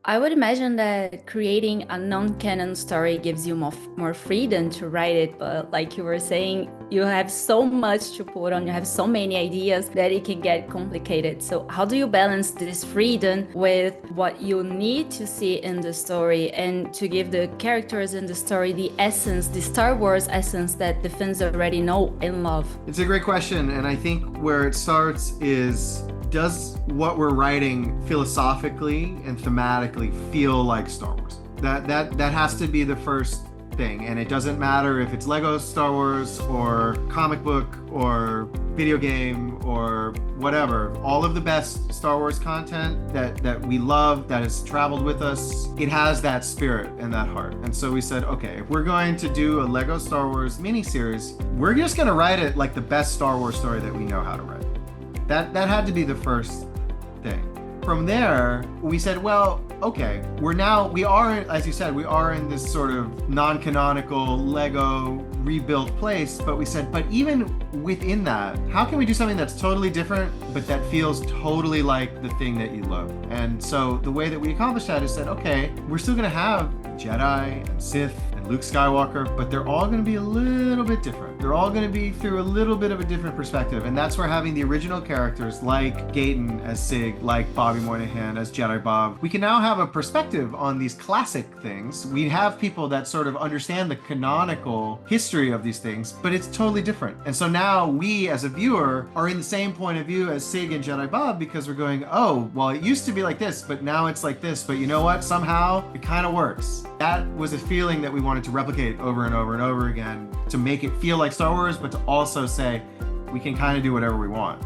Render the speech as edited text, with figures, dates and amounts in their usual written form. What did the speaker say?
I would imagine that creating a non-canon story gives you more freedom to write it, but like you were saying, you have so much to put on, you have so many ideas that it can get complicated. So how do you balance this freedom with what you need to see in the story and to give the characters in the story the essence, the Star Wars essence that the fans already know and love? It's a great question, and I think where it starts is, does what we're writing philosophically and thematically feel like Star Wars? That has to be the first thing, and it doesn't matter if it's Lego Star Wars or comic book or video game or whatever. All of the best Star Wars content that we love, that has traveled with us, it has that spirit and that heart. And so we said, okay, if we're going to do a Lego Star Wars miniseries, we're just going to write it like the best Star Wars story that we know how to write. That had to be the first thing. From there, we said, well, okay, we are, as you said, we are in this sort of non-canonical Lego rebuilt place, but we said, but even within that, how can we do something that's totally different, but that feels totally like the thing that you love? And so the way that we accomplished that is said, okay, we're still gonna have Jedi and Sith and Luke Skywalker, but they're all gonna be a little bit different. They're all gonna be through a little bit of a different perspective. And that's where having the original characters like Gaten as Sig, like Bobby Moynihan as Jedi Bob, we can now have a perspective on these classic things. We have people that sort of understand the canonical history of these things, but it's totally different. And so now we as a viewer are in the same point of view as Sig and Jedi Bob, because we're going, oh, well, it used to be like this, but now it's like this. But you know what? Somehow it kind of works. That was a feeling that we wanted to replicate over and over and over again, to make it feel like Star Wars, but to also say we can kind of do whatever we want.